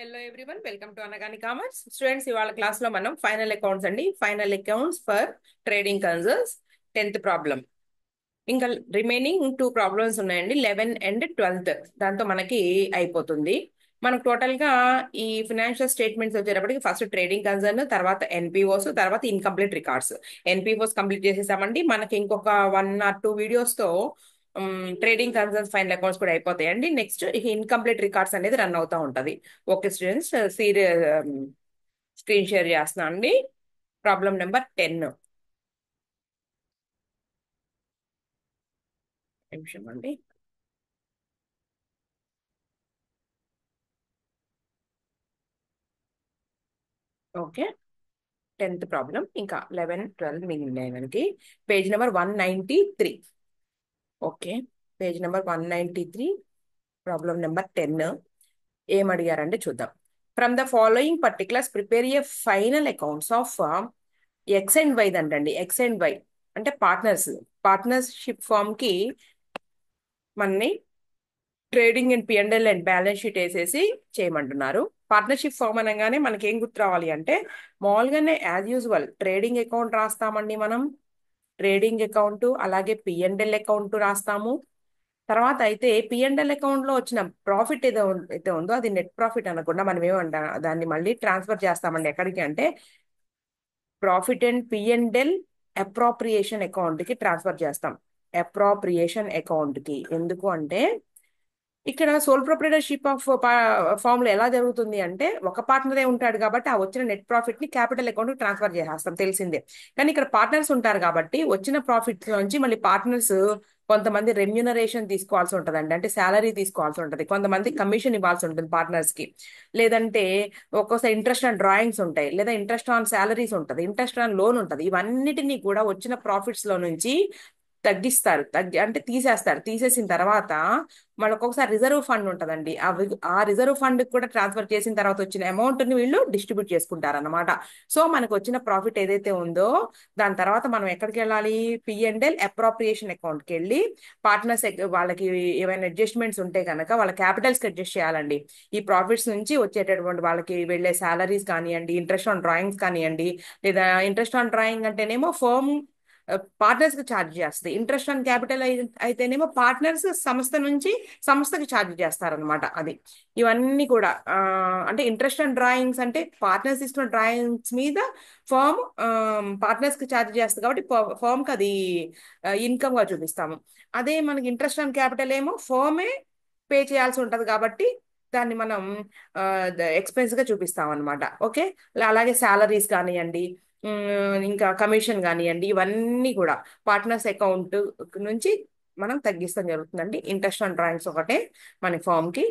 Hello everyone, welcome to Anagani commerce. Students, ఇవాళ class లో మనం ఫైనల్ అకౌంట్స్ అండి. Final accounts for trading concerns 10th problem. ఇంకా remaining 2 problems ఉన్నాయండి, 11 and 12. దాంతో మనకి అయిపోతుంది. మనకు టోటల్ గా ఈ ఫినాన్షియల్ స్టేట్మెంట్స్ వచ్చేటప్పటికి ఫస్ట్ ట్రేడింగ్ కన్సర్న్, తర్వాత ఎన్పిఓస్, తర్వాత ఇన్కంప్లీట్ రికార్డ్స్. ఎన్పిఓస్ కంప్లీట్ చేసేసామండి. మనకి ఇంకొక 1 or 2 వీడియోస్ తో ట్రేడింగ్ కన్సర్న్స్ ఫైనల్ అకౌంట్స్ కూడా అయిపోతాయండి. నెక్స్ట్ ఇన్కంప్లీట్ రికార్డ్స్ అనేది రన్ అవుతా ఉంటది. ఓకే స్టూడెంట్స్, స్క్రీన్ షేర్ చేస్తున్నా అండి. Problem number 10. నిమిషం అండి. Okay, 10th problem. ఇంకా 11, 12 మిగిలినాయి మనకి. Page number 193. Okay, page number 193, problem number 10. ఏం అడిగారంటే చూద్దాం. From the following particulars prepare a final accounts of X and Y అంటండి. ఎక్స్ అండ్ వై అంటే పార్ట్నర్షిప్ ఫామ్ కి మనని trading and P and L and balance sheet వేసేసి చేయమంటున్నారు. పార్ట్నర్షిప్ ఫామ్ అనగానే మనకి ఏం గుర్తు రావాలి అంటే, మామూలుగానే యాజ్ యూజువల్ ట్రేడింగ్ అకౌంట్ రాస్తామండి మనం. ట్రేడింగ్ అకౌంట్ అలాగే పిఎండ్ఎల్ అకౌంట్ రాస్తాము. తర్వాత అయితే పిఎండ్ఎల్ అకౌంట్ లో వచ్చిన ప్రాఫిట్ అయితే ఉందో అది నెట్ ప్రాఫిట్ అనకుండా మనం ఏమంటాం, దాన్ని మళ్ళీ ట్రాన్స్ఫర్ చేస్తామండి. ఎక్కడికి అంటే profit and P&L appropriation account కి ట్రాన్స్ఫర్ చేస్తాం. అప్రోప్రియేషన్ అకౌంట్ కి ఎందుకు అంటే, ఇక్కడ సోల్ ప్రొప్రైటర్షిప్ ఆఫ్ ఫామ్ లో ఎలా జరుగుతుంది అంటే, ఒక పార్ట్నరే ఉంటాడు కాబట్టి ఆ వచ్చిన నెట్ ప్రాఫిట్ ని క్యాపిటల్ అకౌంట్ కి ట్రాన్స్ఫర్ చేసేస్తాం, తెలిసిందే. కానీ ఇక్కడ పార్ట్నర్స్ ఉంటారు కాబట్టి వచ్చిన ప్రాఫిట్ నుంచి మళ్ళీ పార్ట్నర్స్ కొంతమంది రెమ్యూనరేషన్ తీసుకోవాల్సి ఉంటదండి, అంటే శాలరీ తీసుకోవాల్సి ఉంటది. కొంతమంది కమిషన్ ఇవ్వాల్సి ఉంటుంది పార్ట్నర్స్ కి. లేదంటే ఒక్కోసారి ఇంట్రెస్ట్ ఆన్ డ్రాయింగ్స్ ఉంటాయి, లేదా ఇంట్రెస్ట్ ఆన్ శాలరీస్ ఉంటుంది, ఇంట్రెస్ట్ ఆన్ లోన్ ఉంటుంది. ఇవన్నిటినీ కూడా వచ్చిన ప్రాఫిట్స్ లో నుంచి తగ్గిస్తారు. అంటే తీసేస్తారు. తీసేసిన తర్వాత మళ్ళీ ఒక్కొక్కసారి రిజర్వ్ ఫండ్ ఉంటదండి. ఆ రిజర్వ్ ఫండ్ కూడా ట్రాన్స్ఫర్ చేసిన తర్వాత వచ్చిన అమౌంట్ ని వీళ్ళు డిస్ట్రిబ్యూట్ చేసుకుంటారు అనమాట. సో మనకు వచ్చిన ప్రాఫిట్ ఏదైతే ఉందో దాని తర్వాత మనం ఎక్కడికి వెళ్ళాలి, పిఎండ్ఎల్ అప్రోప్రియేషన్ అకౌంట్ కి వెళ్ళి పార్ట్నర్స్ వాళ్ళకి ఏమైనా అడ్జస్ట్మెంట్స్ ఉంటే కనుక వాళ్ళ క్యాపిటల్స్ కి అడ్జస్ట్ చేయాలండి. ఈ ప్రాఫిట్స్ నుంచి వచ్చేటటువంటి వాళ్ళకి వెళ్ళే సాలరీస్ కానివ్వండి, ఇంట్రెస్ట్ ఆన్ డ్రాయింగ్స్ కానివ్వండి, లేదా ఇంట్రెస్ట్ ఆన్ డ్రాయింగ్ అంటేనేమో ఫర్మ్ పార్ట్నర్స్ కి ఛార్జ్ చేస్తుంది. ఇంట్రెస్ట్ ఆన్ క్యాపిటల్ అయితేనేమో పార్ట్నర్స్ సంస్థ నుంచి సంస్థకి ఛార్జ్ చేస్తారనమాట. అది ఇవన్నీ కూడా అంటే ఇంట్రెస్ట్ ఆన్ డ్రాయింగ్స్ అంటే పార్ట్నర్స్ ఇస్తున్న డ్రాయింగ్స్ మీద ఫర్మ్ పార్ట్నర్స్ కి ఛార్జ్ చేస్తుంది కాబట్టి ఫర్మ్ కి అది ఇన్కమ్ గా చూపిస్తాము. అదే మనకి ఇంట్రెస్ట్ ఆన్ క్యాపిటల్ ఏమో ఫర్మే పే చేయాల్సి ఉంటది కాబట్టి దాన్ని మనం ఎక్స్పెన్స్ గా చూపిస్తాం అనమాట. ఓకే, అలాగే శాలరీస్ కానివ్వండి, ఇంకా కమిషన్ కానివ్వండి, ఇవన్నీ కూడా పార్ట్నర్స్ అకౌంట్ నుంచి మనం తగ్గిస్తాం జరుగుతుందండి. ఇంట్రెస్ట్ ఆన్ డ్రాయింగ్స్ ఒకటే మన ఫామ్ కి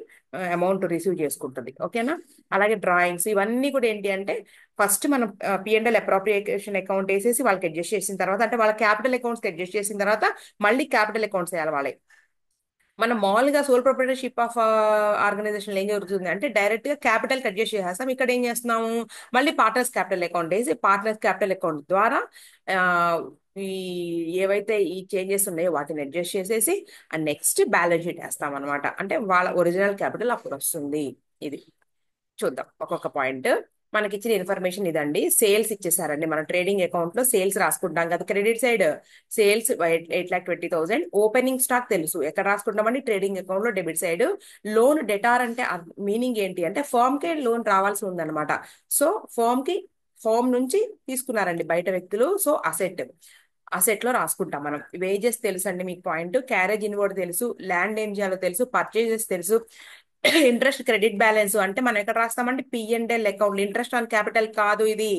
అమౌంట్ రిసీవ్ చేసుకుంటుంది. ఓకేనా. అలాగే డ్రాయింగ్స్ ఇవన్నీ కూడా ఏంటి అంటే, ఫస్ట్ మనం పిఎండ్ఎల్ అప్రోప్రియేషన్ అకౌంట్ వేసేసి వాళ్ళకి అడ్జస్ట్ చేసిన తర్వాత, అంటే వాళ్ళ క్యాపిటల్ అకౌంట్స్ అడ్జస్ట్ చేసిన తర్వాత మళ్ళీ క్యాపిటల్ అకౌంట్స్ వేయాలి వాళ్ళకి. మనం మామూలుగా సోల్ ప్రొప్రైటర్షిప్ ఆఫ్ ఆర్గనైజేషన్ ఏం జరుగుతుంది అంటే, డైరెక్ట్ గా క్యాపిటల్ కట్ చేసి చేస్తాం. ఇక్కడ ఏం చేస్తున్నాము, మళ్ళీ పార్ట్నర్స్ క్యాపిటల్ అకౌంట్ వేసి పార్ట్నర్స్ క్యాపిటల్ అకౌంట్ ద్వారా ఆ, ఈ ఏవైతే ఈ చేంజెస్ ఉన్నాయో వాటిని అడ్జస్ట్ చేసేసి నెక్స్ట్ బ్యాలెన్స్ షీట్ వేస్తాం అనమాట. అంటే వాళ్ళ ఒరిజినల్ క్యాపిటల్ అప్పుడు వస్తుంది. ఇది చూద్దాం ఒక్కొక్క పాయింట్. మనకి ఇచ్చిన ఇన్ఫర్మేషన్ ఇదండి. సేల్స్ ఇచ్చేసారండి. మనం ట్రేడింగ్ అకౌంట్ లో సేల్స్ రాసుకుంటాం కదా, credit side sales 8,20,000. Opening stock తెలుసు, ఎక్కడ రాసుకుంటామండి, ట్రేడింగ్ అకౌంట్ లో డెబిట్ సైడ్. లోన్ డెటార్ అంటే మీనింగ్ ఏంటి అంటే, ఫర్మ్ కే లోన్ రావాల్సి ఉందన్నమాట. సో ఫర్మ్ నుంచి తీసుకున్నారండి బయట వ్యక్తులు. సో అసెట్ లో రాసుకుంటాం మనం. వేజెస్ తెలుసు అండి మీకు పాయింట్. క్యారేజ్ ఇన్వర్డ్ తెలుసు, ల్యాండ్ ఏం చేయాలో తెలుసు, పర్చేజెస్ తెలుసు. ఇంట్రెస్ట్ క్రెడిట్ బ్యాలెన్స్ అంటే మనం ఎక్కడ రాస్తామంటే P and L account. Interest on capital కాదు, ఇది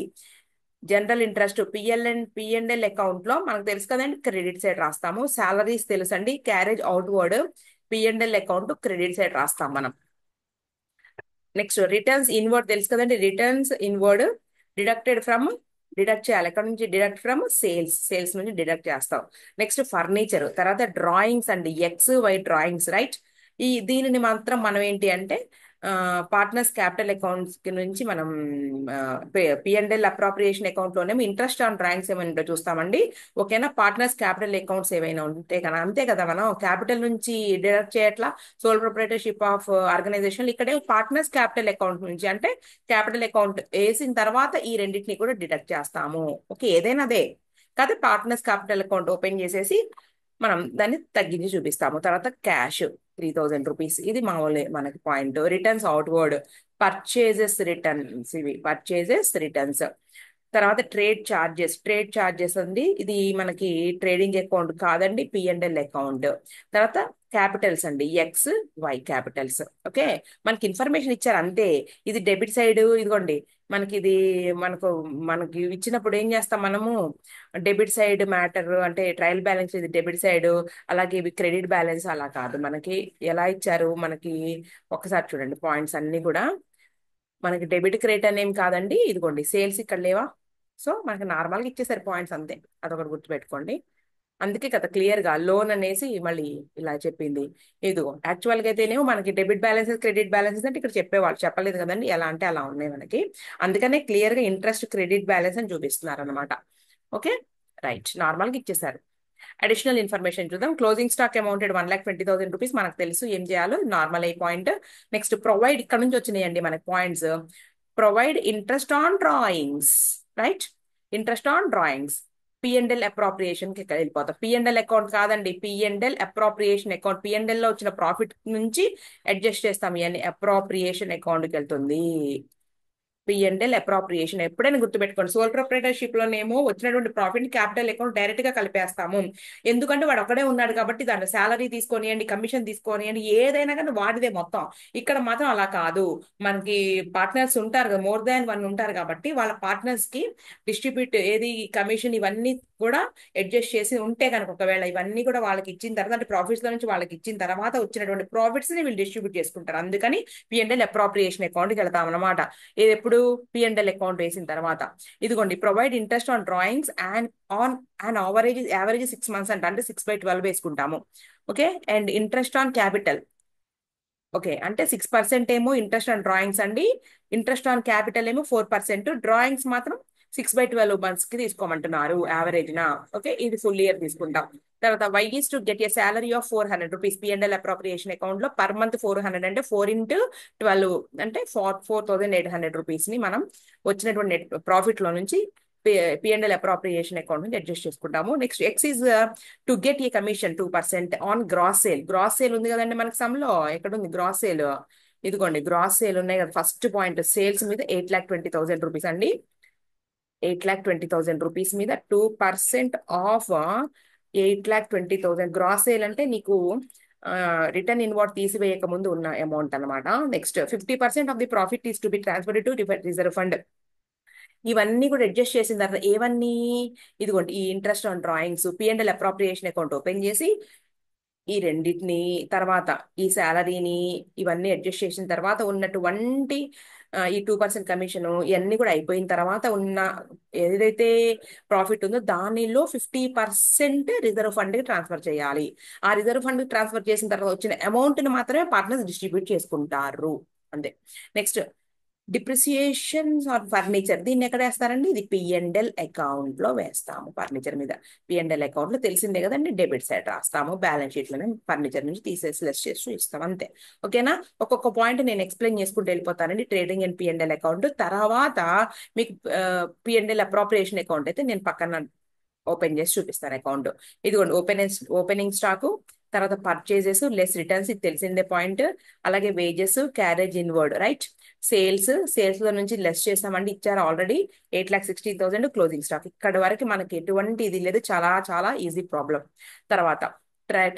జనరల్ ఇంట్రెస్ట్. పిఎండ్ఎల్ అకౌంట్ లో మనకు తెలుసు కదండి, క్రెడిట్ సైడ్ రాస్తాము. సాలరీస్ తెలుసు అండి, carriage outward. P&L account credit side రాస్తాం మనం. నెక్స్ట్ రిటర్న్స్ ఇన్వర్డ్ తెలుసు కదండి, రిటర్న్స్ ఇన్వర్డ్ డిడక్ట్ చేయాలి. ఎక్కడ నుంచి, డిడక్ట్ ఫ్రమ్ సేల్స్ నుంచి డిడక్ట్ చేస్తాం. Next furniture. తర్వాత డ్రాయింగ్స్ అండి, ఎక్స్ వై డ్రాయింగ్స్, రైట్. దీనిని మాత్రం మనం ఏంటి అంటే పార్ట్నర్స్ క్యాపిటల్ అకౌంట్స్ నుంచి మనం పిఎండ్ఎల్ అప్రాప్రియేషన్ అకౌంట్ లోనేమో ఇంట్రెస్ట్ ఆన్ డ్రాయింగ్స్ ఏమైనా చూస్తామండి. ఓకేనా. పార్ట్నర్స్ క్యాపిటల్ అకౌంట్స్ ఏవైనా ఉంటే కదా, అంతే కదా, మనం క్యాపిటల్ నుంచి డిడక్ట్ చేయట్లా. సోల్ ప్రొప్రైటర్షిప్ ఆఫ్ ఆర్గనైజేషన్ ఇక్కడే పార్ట్నర్స్ క్యాపిటల్ అకౌంట్ నుంచి అంటే క్యాపిటల్ అకౌంట్ వేసిన తర్వాత ఈ రెండింటిని కూడా డిడక్ట్ చేస్తాము. ఓకే, ఏదైనా అదే కాదు. పార్ట్నర్స్ క్యాపిటల్ అకౌంట్ ఓపెన్ చేసేసి మనం దాన్ని తగ్గించి చూపిస్తాము. తర్వాత క్యాష్ 3000 రూపీస్, ఇది మామూలు మనకి point. Returns outward, purchases returns, ఇవి పర్చేజెస్ రిటర్న్స్. తర్వాత ట్రేడ్ చార్జెస్ ఉంది, ఇది మనకి ట్రేడింగ్ అకౌంట్ కాదండి, పిఎండ్ఎల్ అకౌంట్. తర్వాత క్యాపిటల్స్ అండి, ఎక్స్ వై క్యాపిటల్స్. ఓకే, మనకి ఇన్ఫర్మేషన్ ఇచ్చారు అంతే. ఇది డెబిట్ సైడ్, ఇదిగోండి మనకి ఇది మనకు మనకి ఇచ్చినప్పుడు ఏం చేస్తాం మనము, డెబిట్ సైడ్ మ్యాటర్ అంటే ట్రయల్ బ్యాలెన్స్ ఇది డెబిట్ సైడ్, అలాగే ఇవి క్రెడిట్ బ్యాలెన్స్ అలా కాదు. మనకి ఎలా ఇచ్చారు మనకి, ఒకసారి చూడండి పాయింట్స్ అన్ని కూడా. మనకి డెబిట్ క్రెడిట్ అనేం కాదండి, ఇదిగోండి సేల్స్ ఇక్కడ లేవా. సో మనకి నార్మల్గా ఇచ్చేసారు పాయింట్స్ అంతే, అదొకటి గుర్తుపెట్టుకోండి. అందుకే కదా క్లియర్ గా లోన్ అనేసి మళ్ళీ ఇలా చెప్పింది. ఇదిగో యాక్చువల్ గా అయితేనేమో మనకి డెబిట్ బ్యాలెన్సెస్ క్రెడిట్ బ్యాలెన్సెస్ అంటే ఇక్కడ చెప్పేవాళ్ళు చెప్పలేదు కదండి, ఎలా అంటే అలా ఉన్నాయి మనకి. అందుకనే క్లియర్ గా ఇంట్రెస్ట్ క్రెడిట్ బ్యాలెన్స్ అని చూపిస్తున్నారు అనమాట. ఓకే, రైట్, నార్మల్ గా ఇచ్చేసారు. అడిషనల్ ఇన్ఫర్మేషన్ చూద్దాం. క్లోజింగ్ స్టాక్ అమౌంటెడ్ 1,20,000 రూపీస్, మనకు తెలుసు ఏం చేయాలో, నార్మల్ అయి పాయింట్. నెక్స్ట్ ప్రొవైడ్, ఇక్కడ నుంచి వచ్చినాయండి మనకి points. Provide interest on drawings, right, interest on drawings. P&L appropriation కి ఇక్కడ వెళ్ళిపోతాం. పిఎండ్ఎల్ అకౌంట్ కాదండి, పిఎండ్ఎల్ అప్రాప్రియేషన్ అకౌంట్. పిఎండ్ఎల్ లో వచ్చిన ప్రాఫిట్ నుంచి అడ్జస్ట్ చేస్తాం, ఇవన్నీ అప్రాప్రియేషన్ అకౌంట్ కి వెళ్తుంది. పిఎండ్ఎల్ అప్రాప్రియేషన్ ఎప్పుడైనా గుర్తుపెట్టుకోండి. సోల్ ప్రొప్రైటర్షిప్ లోనేమో వచ్చినటువంటి ప్రాఫిట్ క్యాపిటల్ అకౌంట్ డైరెక్ట్ గా కలిపేస్తాము. ఎందుకంటే వాడు ఒక్కడే ఉన్నాడు కాబట్టి, దాంట్లో శాలరీ తీసుకోనియండి, కమిషన్ తీసుకోనియండి, ఏదైనా కానీ వాడిదే మొత్తం. ఇక్కడ మాత్రం అలా కాదు. మనకి పార్ట్నర్స్ ఉంటారు కదా, మోర్ దాన్ వన్ ఉంటారు కాబట్టి వాళ్ళ పార్ట్నర్స్ కి డిస్ట్రిబ్యూట్ ఏది కమిషన్ ఇవన్నీ కూడా అడ్జస్ట్ చేసి ఉంటే కనుక, ఒకవేళ ఇవన్నీ కూడా వాళ్ళకి ఇచ్చిన తర్వాత అంటే ప్రాఫిట్స్ లో నుంచి వాళ్ళకి ఇచ్చిన తర్వాత వచ్చినటువంటి ప్రాఫిట్స్ ని వీళ్ళు డిస్ట్రిబ్యూట్ చేసుకుంటారు. అందుకని పిఎండ్ఎల్ అప్రాప్రియేషన్ అకౌంట్ కి వెళ్తాం అనమాట. ఇది ఎప్పుడు, పిఎండ్ఎల్ అకౌంట్ వేసిన తర్వాత. ఇదిగోండి provide interest on drawings and on and average 6 months అంటే 6/12 వేసుకుంటాము. Okay, and interest on capital. Okay, అంటే 6% ఏమో ఇంట్రెస్ట్ ఆన్ డ్రాయింగ్స్ అండి, ఇంట్రెస్ట్ ఆన్ క్యాపిటల్ ఏమో 4%, డ్రాయింగ్స్ మాత్రం 6/12 months కి తీసుకోమంటున్నారు యావరేజ్ నా. ఓకే, ఇది ఫుల్ ఇయర్ తీసుకుంటాం. తర్వాత Y is to get a salary of 400 rupees, P and L appropriation account లో పర్ మంత్ 400 అంటే 4 x 12 అంటే 4,800 రూపీస్ ని మనం వచ్చినటువంటి నెట్ ప్రాఫిట్ లో నుంచి పిఎండ్ఎల్ అప్రోప్రియేషన్ అకౌంట్ నుంచి అడ్జస్ట్ చేసుకుంటాము. Next X is to get a commission 2% on gross sale. Gross sale ఉంది కదండి మనకి సమ్లో, ఎక్కడ ఉంది గ్రాస్ సేల్, ఇదిగోండి గ్రాస్ సేల్ ఉన్నాయి కదా. ఫస్ట్ పాయింట్ సేల్స్ మీద 8,20,000 రూపీస్ అండి. 8,20,000 రూపీస్ మీద 2% ఆఫ్ 8,20,000. గ్రాస్ సేల్ అంటే నీకు రిటర్న్ ఇన్వార్డ్ తీసివేయక ముందు ఉన్న అమౌంట్ అనమాట. Next 50% of the profit is to be transferred to reserve fund. ఇవన్నీ కూడా అడ్జస్ట్ చేసిన తర్వాత ఏవన్నీ, ఇదిగోండి ఈ interest on drawings, P&L appropriation account open చేసి ఈ రెండింటిని, తర్వాత ఈ శాలరీని, ఇవన్నీ అడ్జస్ట్ చేసిన తర్వాత ఉన్నటువంటి ఈ 2% కమిషన్ ఇవన్నీ కూడా అయిపోయిన తర్వాత ఉన్న ఏదైతే ప్రాఫిట్ ఉందో దానిలో 50% రిజర్వ్ ఫండ్ కి ట్రాన్స్ఫర్ చేయాలి. ఆ రిజర్వ్ ఫండ్ కి ట్రాన్స్ఫర్ చేసిన తర్వాత వచ్చిన అమౌంట్ ని మాత్రమే పార్ట్నర్స్ డిస్ట్రిబ్యూట్ చేసుకుంటారు, అంతే. నెక్స్ట్ డిప్రిసియేషన్ ఆన్ ఫర్నిచర్, దీన్ని ఎక్కడ వేస్తారండి, ఇది పిఎండ్ఎల్ అకౌంట్ లో వేస్తాము. ఫర్నిచర్ మీద పిఎండ్ఎల్ అకౌంట్ లో తెలిసిందే కదండి, డెబిట్ సైడ్ రాస్తాము, బ్యాలెన్స్ షీట్ లోనే ఫర్నిచర్ నుంచి తీసేసి లెస్ చేసి ఇస్తాం, అంతే. ఓకేనా, ఒక్కొక్క పాయింట్ నేను ఎక్స్ప్లెయిన్ చేసుకుంటూ వెళ్ళిపోతానండి. ట్రేడింగ్ అండ్ పిఎండ్ఎల్ అకౌంట్ తర్వాత మీకు పిఎండ్ఎల్ అప్రాప్రియేషన్ అకౌంట్ అయితే నేను పక్కన ఓపెన్ చేసి చూపిస్తాను అకౌంట్. ఇదిగోండి ఓపెనింగ్ స్టాకు, తర్వాత పర్చేజెస్ లెస్ రిటర్న్స్, ఇది తెలిసిందే పాయింట్. అలాగే wages, carriage inward, right. Sales లో నుంచి లెస్ చేసామండి, ఇచ్చారు ఆల్రెడీ 8,60,000 క్లోజింగ్ స్టాక్. ఇక్కడ వరకు మనకి ఎటువంటి ఇది లేదు, చాలా చాలా ఈజీ ప్రాబ్లం. తర్వాత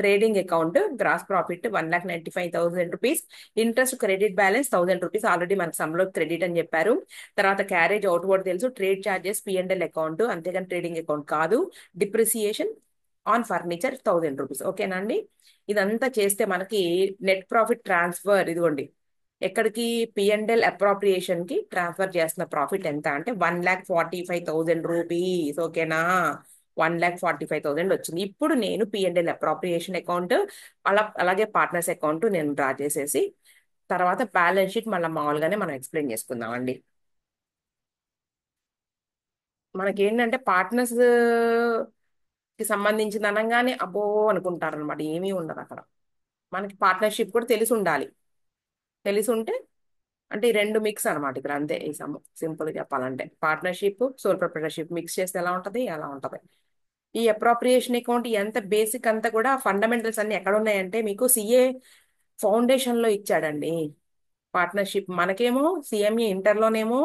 trading account gross profit 1,95,000 rupees, interest credit balance 1,000 rupees, already మనకి సమ్లో క్రెడిట్ అని చెప్పారు. తర్వాత క్యారేజ్ అవుట్వర్డ్ తెలుసు, ట్రేడ్ చార్జెస్ పిఎండ్ఎల్ అకౌంట్, అంతేగాని ట్రేడింగ్ అకౌంట్ కాదు. డిప్రిసియేషన్ ఆన్ ఫర్నిచర్ 1,000 రూపీస్, ఓకేనండి. ఇదంతా చేస్తే మనకి నెట్ ప్రాఫిట్ ట్రాన్స్ఫర్, ఇదిగోండి ఎక్కడికి, పిఎండ్ఎల్ అప్రాప్రియేషన్ కి ట్రాన్స్ఫర్ చేస్తున్న ప్రాఫిట్ ఎంత అంటే 1,45,000 రూపీస్, ఓకేనా. 1,45,000 వచ్చింది. ఇప్పుడు నేను పిఎండ్ఎల్ అప్రాప్రియేషన్ అకౌంట్ అలాగే పార్ట్నర్స్ అకౌంట్ నేను డ్రా చేసేసి తర్వాత బ్యాలెన్స్ షీట్ మళ్ళీ మామూలుగానే మనం ఎక్స్ప్లెయిన్ చేసుకుందాం అండి. మనకి ఏంటంటే పార్ట్నర్స్ కి సంబంధించిన అనగానే అబ్బో అనుకుంటారు అనమాట. ఏమీ ఉండదు అక్కడ. మనకి పార్ట్నర్షిప్ కూడా తెలిసి ఉండాలి. తెలిసి ఉంటే అంటే ఈ రెండు మిక్స్ అనమాట ఇక్కడ, అంతే. ఈ సింపుల్ చెప్పాలంటే పార్ట్నర్షిప్ సోల్ ప్రొప్రైటర్షిప్ మిక్స్ చేస్తే ఎలా ఉంటది, అలా ఉంటది. ఈ అప్రాప్రియేషన్ అకౌంట్ ఎంత బేసిక్ అంతా కూడా ఫండమెంటల్స్ అన్ని ఎక్కడ ఉన్నాయంటే మీకు సిఏ ఫౌండేషన్ లో ఇచ్చాడండి. పార్ట్నర్షిప్ మనకేమో సిఎంఏ ఇంటర్లోనేమో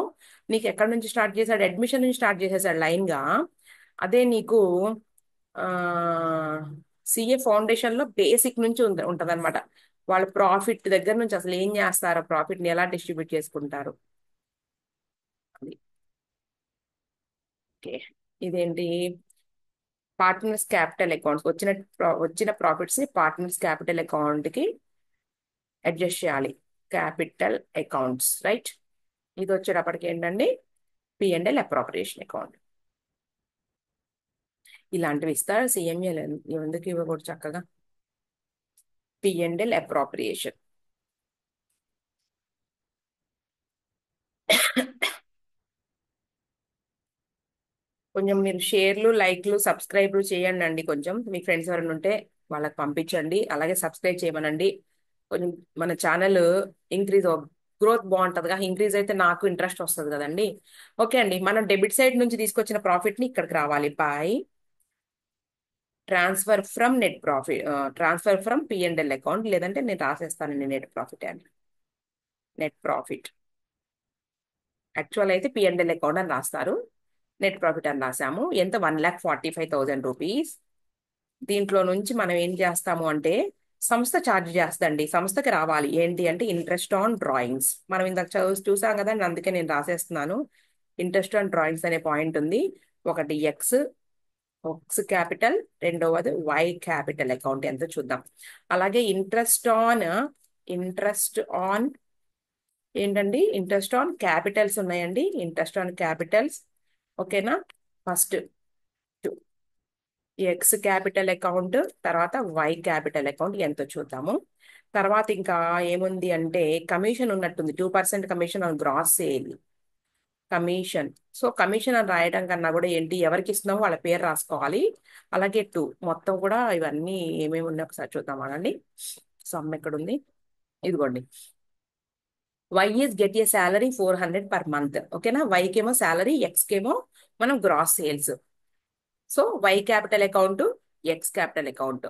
నీకు ఎక్కడి నుంచి స్టార్ట్ చేశాడు, అడ్మిషన్ నుంచి స్టార్ట్ చేసేసాడు లైన్ గా. అదే నీకు సిఏ ఫౌండేషన్ లో బేసిక్ నుంచి ఉంటది అనమాట. వాళ్ళ ప్రాఫిట్ దగ్గర నుంచి అసలు ఏం చేస్తారు, ప్రాఫిట్ ని ఎలా డిస్ట్రిబ్యూట్ చేసుకుంటారు అది. ఓకే. ఇదేంటి, పార్ట్నర్స్ క్యాపిటల్ అకౌంట్స్ వచ్చిన ప్రాఫిట్స్ ని పార్ట్నర్స్ క్యాపిటల్ అకౌంట్ కి అడ్జస్ట్ చేయాలి. Capital accounts, right. ఇది వచ్చేటప్పటికి ఏంటండి, P&L అప్రాప్రియేషన్ అకౌంట్. ఇలాంటివి ఇస్తారు సిఎంఏ, ఎందుకు ఇవ్వకూడదు చక్కగా. P&L appropriation. కొంచెం మీరు షేర్లు, లైక్లు, సబ్స్క్రైబ్లు చేయండి అండి. కొంచెం మీ ఫ్రెండ్స్ ఎవరైనా ఉంటే వాళ్ళకి పంపించండి. అలాగే సబ్స్క్రైబ్ చేయమనండి. కొంచెం మన ఛానల్ ఇంక్రీజ్, గ్రోత్ బాగుంటుందిగా. ఇంక్రీజ్ అయితే నాకు ఇంట్రెస్ట్ వస్తుంది కదండి. ఓకే అండి, మనం డెబిట్ సైడ్ నుంచి తీసుకొచ్చిన ప్రాఫిట్ ని ఇక్కడికి రావాలి. By transfer from net profit, transfer from P&L account, లేదంటే నేను రాసేస్తానండి నెట్ ప్రాఫిట్ అని. నెట్ ప్రాఫిట్ యాక్చువల్ అయితే P&L అకౌంట్ అని రాస్తారు. నెట్ ప్రాఫిట్ అని రాసాము. ఎంత, 1,45,000 రూపీస్. దీంట్లో నుంచి మనం ఏం చేస్తాము అంటే సంస్థ ఛార్జ్ చేస్తండి. సంస్థకి రావాలి ఏంటి అంటే ఇంట్రెస్ట్ ఆన్ డ్రాయింగ్స్. మనం ఇందాక చూసాం కదండి, అందుకే నేను రాసేస్తున్నాను. ఇంట్రెస్ట్ ఆన్ డ్రాయింగ్స్ అనే పాయింట్ ఉంది. ఒకటి ఎక్స్ క్యాపిటల్, రెండవది వై క్యాపిటల్ అకౌంట్ ఎంత చూద్దాం. అలాగే ఇంట్రెస్ట్ ఆన్ ఏంటండి, ఇంట్రెస్ట్ ఆన్ క్యాపిటల్స్ ఉన్నాయండి. ఇంట్రెస్ట్ ఆన్ క్యాపిటల్స్, ఓకేనా. ఫస్ట్ ఎక్స్ క్యాపిటల్ అకౌంట్, తర్వాత వై క్యాపిటల్ అకౌంట్ ఎంతో చూద్దాము. తర్వాత ఇంకా ఏముంది అంటే కమిషన్ ఉన్నట్టుంది. 2% commission on gross sale. Commission, so commission అని రాయడం కన్నా కూడా ఏంటి, ఎవరికి ఇస్తున్నామో వాళ్ళ పేరు రాసుకోవాలి. అలాగే మొత్తం కూడా ఇవన్నీ ఏమేమి ఉన్నాయి ఒకసారి చూద్దాం అనండి. సమ్ ఎక్కడుంది, ఇదిగోండి. Y is get a salary 400 per month. ఓకేనా. వైకేమో శాలరీ, ఎక్స్కేమో మనం gross sales. So Y capital account, X capital account.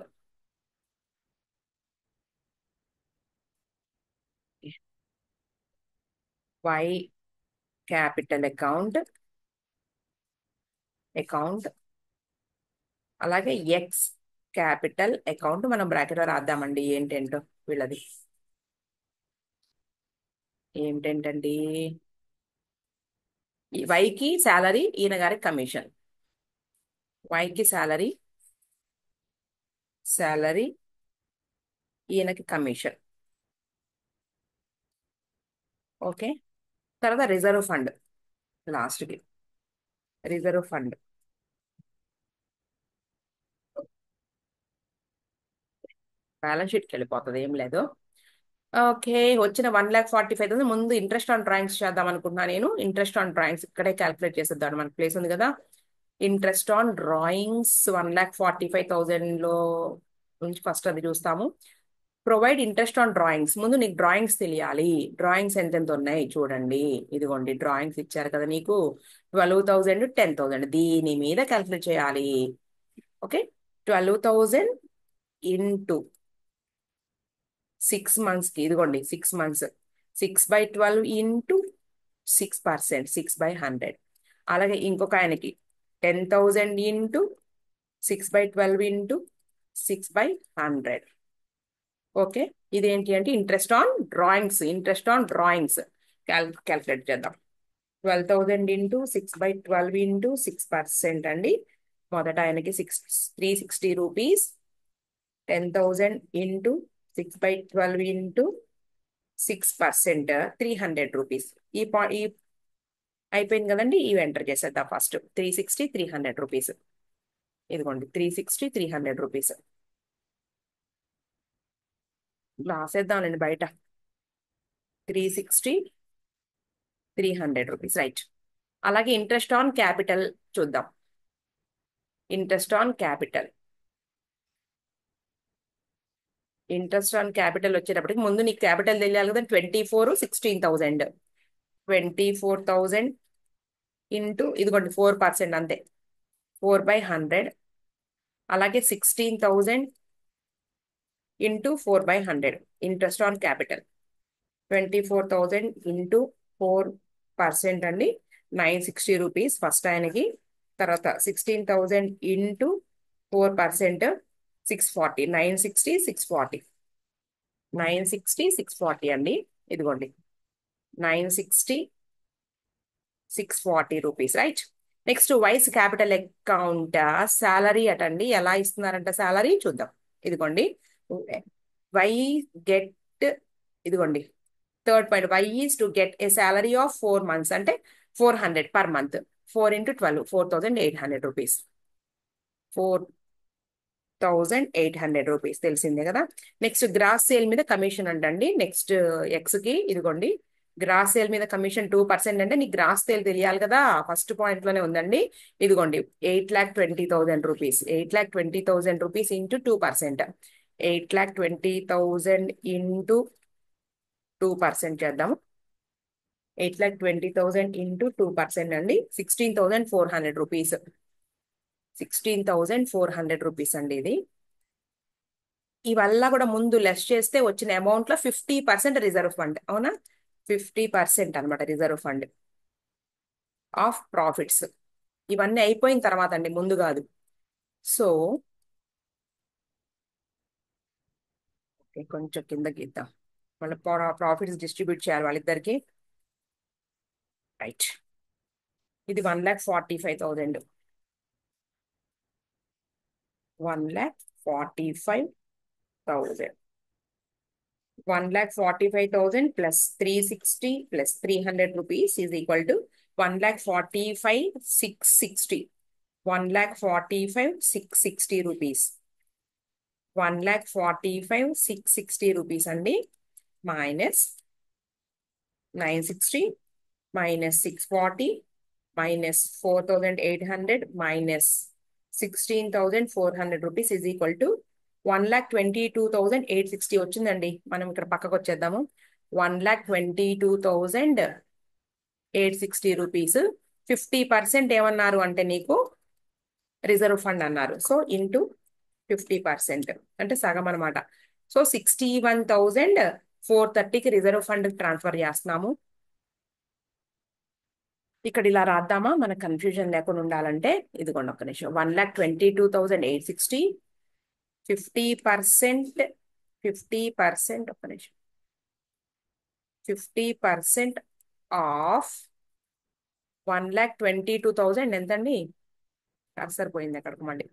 Y capital account అలాగే ఎక్స్ క్యాపిటల్ అకౌంట్ మనం బ్రాకెట్ లో రాద్దామండి. ఏంటేంటో వీళ్ళది ఏంటేంటండి. ఈ వైకి శాలరీ, ఈయన గారికి కమిషన్. వైకి శాలరీ, ఈయనకి కమిషన్. ఓకే. తర్వాత రిజర్వ్ ఫండ్, లాస్ట్కి రిజర్వ్ ఫండ్. బ్యాలెన్స్ షీట్కి వెళ్ళిపోతుంది, ఏం లేదు. ఓకే. వచ్చిన 1,45,000 ముందు ఇంట్రెస్ట్ ఆన్ డ్రాయింగ్స్ చేద్దాం అనుకుంటున్నా నేను. ఇంట్రెస్ట్ ఆన్ డ్రాయింగ్స్ ఇక్కడే క్యాల్కులేట్ చేసేద్దాం, మనకి ప్లేస్ ఉంది కదా. ఇంట్రెస్ట్ ఆన్ డ్రాయింగ్స్ 1,45,000 లో నుంచి ఫస్ట్ అది చూస్తాము. ప్రొవైడ్ ఇంట్రెస్ట్ ఆన్ డ్రాయింగ్స్, ముందు నీకు డ్రాయింగ్స్ తెలియాలి. డ్రాయింగ్స్ ఎంతెంత ఉన్నాయి చూడండి. ఇదిగోండి డ్రాయింగ్స్ ఇచ్చారు కదా నీకు. 12,000, 10,000 దీని మీద క్యాల్కులేట్ చేయాలి. ఓకే. 12,000 ఇంటూ 6 months కి, ఇదిగోండి 6 months, 6/12 ఇంటూ 6%, 6/100. అలాగే ఇంకొక ఆయనకి 10,000 ఇంటూ 6/12 ఇంటూ 6/100. ఓకే. ఇదేంటి అంటే ఇంట్రెస్ట్ ఆన్ డ్రాయింగ్స్ క్యాల్కులేట్ చేద్దాం. 12,000 ఇంటూ 6/12 ఇంటూ 6% అండి. మొదట ఆయనకి 360 రూపీస్. 10,000 into 6/12 into 6%, 300 rupees. ఈ అయిపోయింది కదండి. ఇవి ఎంటర్ చేసేద్దాం. First 360, 300 rupees. ఇదిగోండి 360, 300 రూపీస్. రాసేద్దాంలేండి బయట. 360, 300 రూపీస్, రైట్. అలాగే ఇంట్రెస్ట్ ఆన్ క్యాపిటల్ చూద్దాం. ఇంట్రెస్ట్ ఆన్ క్యాపిటల్, వచ్చేటప్పటికి ముందు నీకు క్యాపిటల్ తెలియాలి కదా. 16,000, 24,000 ఇంటూ ఇదిగోండి 4% అంతే, 4/100. అలాగే 16,000 into 4/100 interest on capital. 24,000 into 4% అండి, 960 రూపీస్ ఫస్ట్ ఆయనకి. తర్వాత 16,000 ఇంటూ 4%, 640, 960, 640, 960, 640 అండి. ఇదిగోండి 960, 640 rupees, right. Next Y's capital account salary అటండి. ఎలా ఇస్తున్నారంట శాలరీ చూద్దాం. ఇదిగోండి వై గెట్, ఇదిగోండి third point, Y is to get a salary of 4 months అంటే 400 per month. 4 into 12, 4,800 rupees. 4,800 rupees తెలిసిందే కదా. నెక్స్ట్ గ్రాస్ సేల్ మీద కమిషన్ అంటండి. నెక్స్ట్ ఎక్స్ కి ఇదిగోండి గ్రాస్ సేల్ మీద కమిషన్ 2% అంటే నీకు గ్రాస్ సేల్ తెలియాలి కదా. ఫస్ట్ పాయింట్ లోనే ఉందండి. ఇదిగోండి 8,20,000 రూపీస్, 8,20,000 రూపీస్ ఇంటూ 2%, 8,20,000 ఇంటూ 2% చేద్దాము. 8,20,000 ఇంటూ 2% అండి, 16,400 రూపీస్. 16,400 రూపీస్ అండి ఇది. ఇవల్ల కూడా ముందు లెస్ చేస్తే వచ్చిన అమౌంట్ లో 50% రిజర్వ్ ఫండ్, అవునా? 50% అనమాట రిజర్వ్ ఫండ్ ఆఫ్ ప్రాఫిట్స్. ఇవన్నీ అయిపోయిన తర్వాత అండి, ముందు కాదు. సో కొంచెం కిందకి ఇద్దాం, మళ్ళీ ప్రాఫిట్స్ డిస్ట్రిబ్యూట్ చేయాలి వాళ్ళిద్దరికి, రైట్. ఇది 1,45,000, 1,45,000, 1,45,000 plus 360 plus 300 rupees is equal to 1,45,660, 1,45,660 rupees, 1,45,660 rupees అండి. Minus 960 minus 640 minus 4,800 minus 16,400 rupees is equal to 1,22,860 వచ్చిందండి. మనం ఇక్కడ పక్కకు వచ్చేద్దాము. 1,22,860 రూపీస్. 50% ఏమన్నారు అంటే నీకు రిజర్వ్ ఫండ్ అన్నారు. సో ఇంటూ 50% అంటే సగం అనమాట. సో 61,430కి రిజర్వ్ ఫండ్ ట్రాన్స్ఫర్ చేస్తున్నాము. ఇక్కడ ఇలా రాద్దామా, మనకు కన్ఫ్యూజన్ లేకుండా ఉండాలంటే. ఇదిగోండి ఒక్క నిమిషం. 1,22,860, 50%, 50%, ఒక్క నిమిషం, 50% ఆఫ్ 1,22,000 ఎంతండి? సరిపోయింది ఎక్కడికి మళ్ళీ.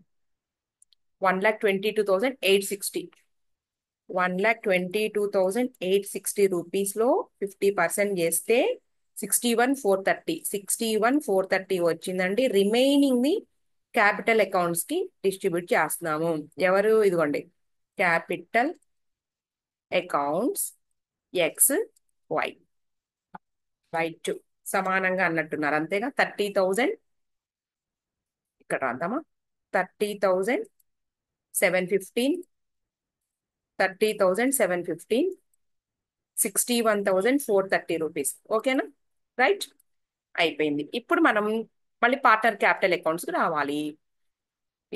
1,22,860, 1,22,860 రూపీస్లో 50% చేస్తే 61,430, 61,430 వచ్చిందండి. రిమైనింగ్ ని క్యాపిటల్ అకౌంట్స్ కి డిస్ట్రిబ్యూట్ చేస్తున్నాము. ఎవరు? ఇదిగోండి capital accounts X Y, right, సమానంగా అన్నట్టున్నారు అంతేగా. 30,000 ఇక్కడ రాద్దామా. 30,715, 30,715, 61,430 రూపీస్. ఓకేనా? రైట్, అయిపోయింది. ఇప్పుడు మనం మళ్ళీ పార్ట్నర్ క్యాపిటల్ అకౌంట్స్కి రావాలి.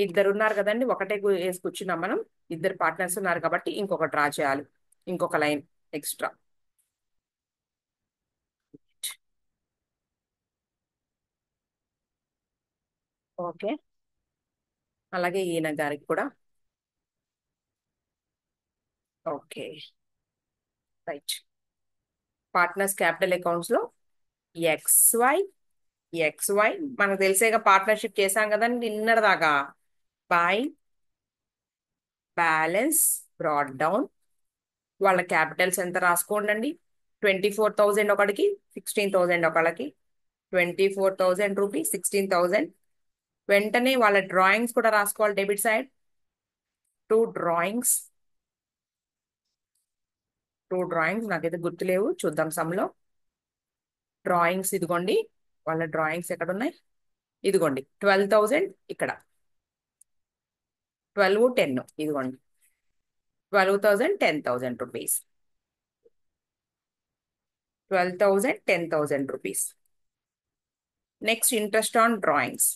ఇద్దరు ఉన్నారు కదండి, ఒకటే వేసి కూర్చున్నాం మనం. ఇద్దరు పార్ట్నర్స్ ఉన్నారు కాబట్టి ఇంకొక డ్రా చేయాలి, ఇంకొక లైన్ ఎక్స్ట్రా. ఓకే, అలాగే ఈయన గారికి కూడా. Okay, right. Partners capital accounts లో ఎక్స్వై, ఎక్స్వై మనకు తెలిసేగా, పార్ట్నర్షిప్ చేశాం కదండి నిన్నటి దాకా. బై బ్యాలెన్స్ బ్రాడ్ డౌన్, వాళ్ళ క్యాపిటల్స్ ఎంత రాసుకోండి. 24,000 ఒకటికి, 16,000 ఒకళ్ళకి, 24,000 రూపీస్, 16,000. వెంటనే వాళ్ళ డ్రాయింగ్స్ కూడా రాసుకోవాలి. Debit side 2 drawings, two drawings నాకైతే గుర్తులేవు, చూద్దాం సమ్లో. డ్రాయింగ్స్ ఇదిగోండి, వాళ్ళ డ్రాయింగ్స్ ఎక్కడ ఉన్నాయి, ఇదిగోండి 12,000 ఇక్కడ, 12, 10 ఇదిగోండి, 12,000, 10,000 rupees, 12,000, 10,000 rupees. Next interest on drawings.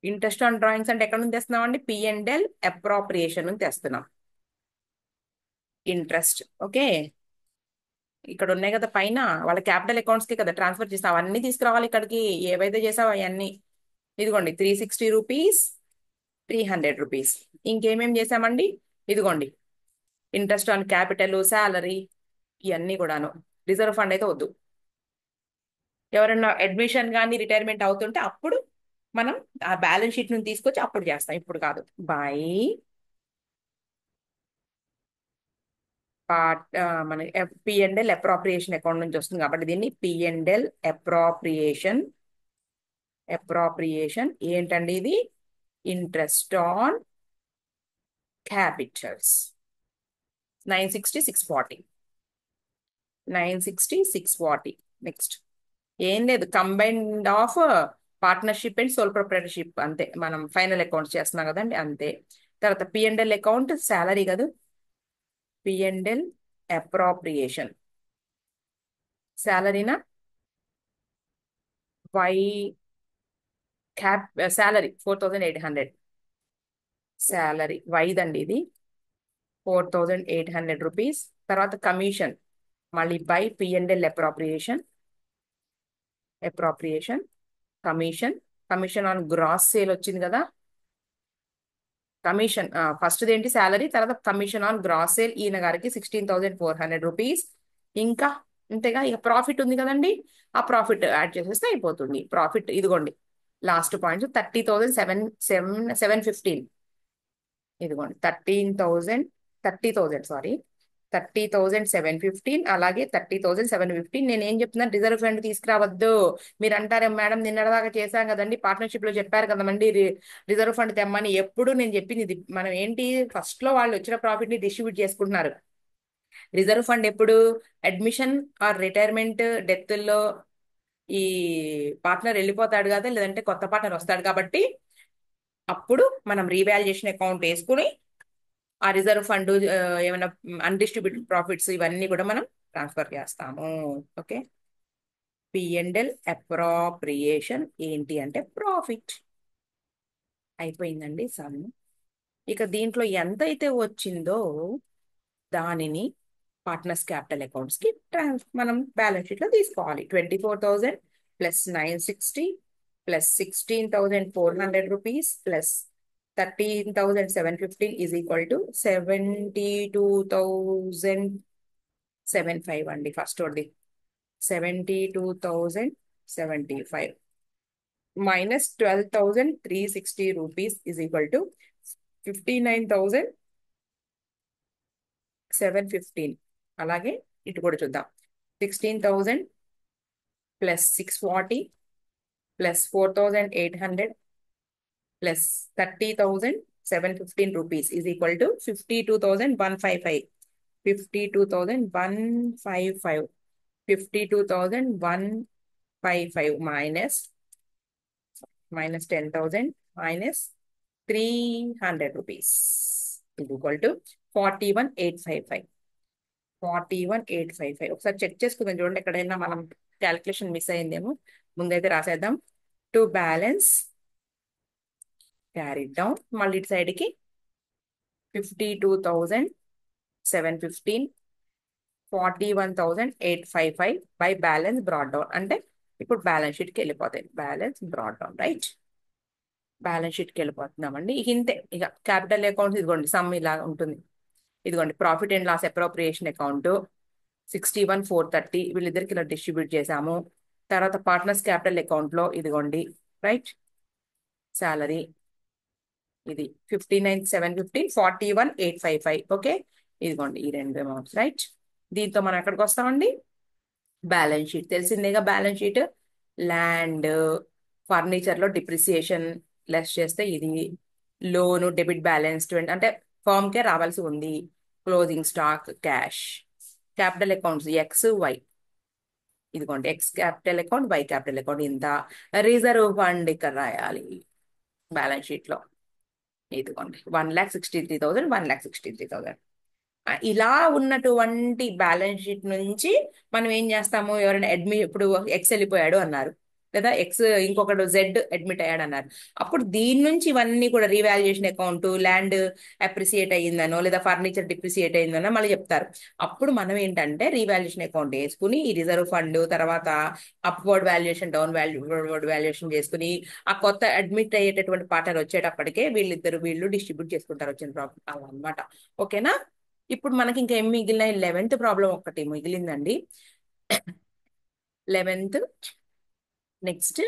Interest on drawings అంటే ఎక్కడ నుంచి తెస్తున్నాం అండి, P&L అప్రాప్రియేషన్ నుంచి తెస్తున్నాం ఇంట్రెస్ట్. ఓకే, ఇక్కడ ఉన్నాయి కదా పైన, వాళ్ళ క్యాపిటల్ అకౌంట్స్ కి కదా ట్రాన్స్ఫర్ చేస్తాం, అవన్నీ తీసుకురావాలి ఇక్కడికి, ఏవైతే చేసావో అవన్నీ. ఇదిగోండి 360 రూపీస్, 300 రూపీస్. ఇంకేమేం చేసామండి, ఇదిగోండి ఇంట్రెస్ట్ ఆన్ క్యాపిటల్, శాలరీ, ఇవన్నీ కూడాను. రిజర్వ్ ఫండ్ అయితే వద్దు, ఎవరైనా అడ్మిషన్ కానీ రిటైర్మెంట్ అవుతుంటే అప్పుడు మనం ఆ బ్యాలెన్స్ షీట్ నుంచి తీసుకొచ్చి అప్పుడు చేస్తాం, ఇప్పుడు కాదు. బై పార్ట్ మన P&L అప్రాప్రియేషన్ అకౌంట్ నుంచి వస్తుంది కాబట్టి దీన్ని P&L అప్రాప్రియేషన్. అప్రాప్రియేషన్ ఏంటండి ఇది, ఇంట్రెస్ట్ ఆన్ క్యాపిటల్స్ 960, 640, 960, 640. నెక్స్ట్ ఏం లేదు, combined of partnership and sole proprietorship, అంతే. మనం ఫైనల్ అకౌంట్స్ చేస్తున్నాం కదండి, అంతే. తర్వాత P&L అకౌంట్ శాలరీ కదా, P&L అప్రాప్రియేషన్ శాలరీనా, వై క్యాప్ శాలరీ 4,800, శాలరీ వైదండి ఇది, 4,800 రూపీస్. తర్వాత కమిషన్ మళ్ళీ by P&L appropriation, appropriation commission, commission on gross sale వచ్చింది కదా, కమిషన్ ఫస్ట్ ఏంటి శాలరీ, తర్వాత కమిషన్ ఆన్ గ్రాస్ సేల్ ఈయన గారికి 16,400 రూపీస్. ఇంకా అంతేగా, ఇక ప్రాఫిట్ ఉంది కదండి, ఆ ప్రాఫిట్ యాడ్ చేసేస్తే అయిపోతుంది. ప్రాఫిట్ ఇదిగోండి లాస్ట్ పాయింట్ 30,715, ఇదిగోండి 30,000 సారీ, 30,715, అలాగే 30,715. నేను ఏం చెప్తున్నాను, రిజర్వ్ ఫండ్ తీసుకురావద్దు. మీరు అంటారే మేడం నిన్నటిదాకా చేశాం కదండి, పార్ట్నర్షిప్ లో చెప్పారు కదమండి రిజర్వ్ ఫండ్ తెమ్మని. ఎప్పుడు నేను చెప్పింది ఇది, మనం ఏంటి ఫస్ట్ లో వాళ్ళు వచ్చిన ప్రాఫిట్ ని డిస్ట్రిబ్యూట్ చేసుకుంటున్నారు. రిజర్వ్ ఫండ్ ఎప్పుడు, అడ్మిషన్ ఆర్ రిటైర్మెంట్, డెత్ లో ఈ పార్ట్నర్ వెళ్ళిపోతాడు కదా, లేదంటే కొత్త పార్ట్నర్ వస్తాడు కాబట్టి అప్పుడు మనం రీవాల్యుయేషన్ అకౌంట్ వేసుకుని ఆ రిజర్వ్ ఫండ్ ఏమైనా అన్డిస్ట్రిబ్యూటెడ్ ప్రాఫిట్స్ ఇవన్నీ కూడా మనం ట్రాన్స్ఫర్ చేస్తాము. ఓకే, P&L అప్రాప్రియేషన్ ఏంటి అంటే ప్రాఫిట్. అయిపోయిందండి సమ్. ఇక దీంట్లో ఎంత అయితే వచ్చిందో దానిని పార్ట్నర్స్ క్యాపిటల్ అకౌంట్స్ కి మనం బ్యాలెన్స్ షీట్ లో తీసుకోవాలి. 24,000 plus 960 plus 16,400 rupees plus 13,715 is equal to 72,075 అండి. ఫస్ట్ వడ్డీ 72,075 minus 12,360 rupees is equal to 59,715. అలాగే ఇటు కూడా చూద్దాం, 16,000 plus 640 plus 4,800 plus 30,715 rupees is equal to 52,155, 52,155, 52,155 minus 10,000 minus 300 rupees is equal to 41,855, 41,855. ఒకసారి చెక్ చేసుకుందాం చూడండి, ఎక్కడైనా మనం క్యాలిక్యులేషన్ మిస్ అయిందేమో. ముందైతే రాసేద్దాం, టు బ్యాలెన్స్ క్యారీ డౌన్, మళ్ళీ ఇటు సైడ్కి 52,715, 41,855 బై బ్యాలెన్స్ బ్రాడ్ డౌన్. అంటే ఇప్పుడు బ్యాలెన్స్ షీట్కి వెళ్ళిపోతాయి, balance broad down, right. Balance షీట్కి వెళ్ళిపోతున్నామండి. ఇక ఇంతే, ఇక క్యాపిటల్ అకౌంట్స్ ఇదిగోండి సమ్ ఇలా ఉంటుంది. ఇదిగోండి profit and loss appropriation account 61,430, వీళ్ళిద్దరికి ఇలా డిస్ట్రిబ్యూట్ చేసాము. తర్వాత పార్ట్నర్స్ క్యాపిటల్ అకౌంట్ లో ఇదిగోండి రైట్, శాలరీ ఇది 59,715, 41,855. ఓకే, ఇదిగోండి ఈ రెండు అమౌంట్స్, రైట్. దీంతో మనం ఎక్కడికి వస్తామండి, బ్యాలెన్స్ షీట్ తెలిసిందేగా. బ్యాలెన్స్ షీట్ ల్యాండ్ ఫర్నిచర్ లో డిప్రిసియేషన్ లెస్ చేస్తే ఇది, లోను డెబిట్ బ్యాలెన్స్ 20 అంటే ఫామ్కే రావాల్సి ఉంది. Closing stock cash. Capital accounts X Y. ఇదిగోండి X capital account, Y capital account ఇంత. రిజర్వ్ ఫండ్ ఇక్కడ రాయాలి బ్యాలెన్స్ షీట్ లో. ఇదిగోండి 1,63,000, 1,63,000. ఇలా ఉన్నటువంటి బ్యాలెన్స్ షీట్ నుంచి మనం ఏం చేస్తాము, ఎవరైనా ఇప్పుడు ఎక్స్ వెళ్ళిపోయాడు అన్నారు, లేదా ఎక్స్ ఇంకొకడు జెడ్ అడ్మిట్ అయ్యాడు అన్నారు. అప్పుడు దీని నుంచి ఇవన్నీ కూడా రీవాల్యుయేషన్ అకౌంట్, ల్యాండ్ అప్రిసియేట్ అయ్యిందనో లేదా ఫర్నిచర్ డిప్రిసియేట్ అయ్యిందనో మళ్ళీ చెప్తారు. అప్పుడు మనం ఏంటంటే రీవాల్యుయేషన్ అకౌంట్ వేసుకుని ఈ రిజర్వ్ ఫండ్ తర్వాత అప్వర్డ్ వాల్యుయేషన్, డౌన్వర్డ్ వాల్యుయేషన్ చేసుకుని ఆ కొత్త అడ్మిట్ అయ్యేటటువంటి పార్ట్నర్ వచ్చేటప్పటికే వీళ్ళు డిస్ట్రిబ్యూట్ చేసుకుంటారు వచ్చిన ప్రాఫిట్ అలా అనమాట. ఓకేనా. ఇప్పుడు మనకి ఇంకా ఏం మిగిలినాయి, 11th ప్రాబ్లం ఒకటి మిగిలిందండి. 11th, next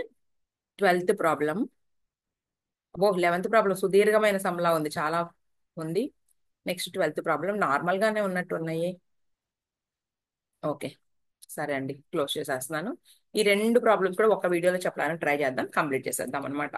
12th problem. ఓ 11th ప్రాబ్లం సుదీర్ఘమైన సంలా ఉంది, చాలా ఉంది. నెక్స్ట్ 12th ప్రాబ్లం నార్మల్ గానే ఉన్నట్టు ఉన్నాయి. ఓకే, సరే అండి, క్లోజ్ చేసేస్తున్నాను. ఈ రెండు ప్రాబ్లమ్స్ కూడా ఒక వీడియోలో చెప్పడానికి ట్రై చేద్దాం, కంప్లీట్ చేసేద్దాం అనమాట.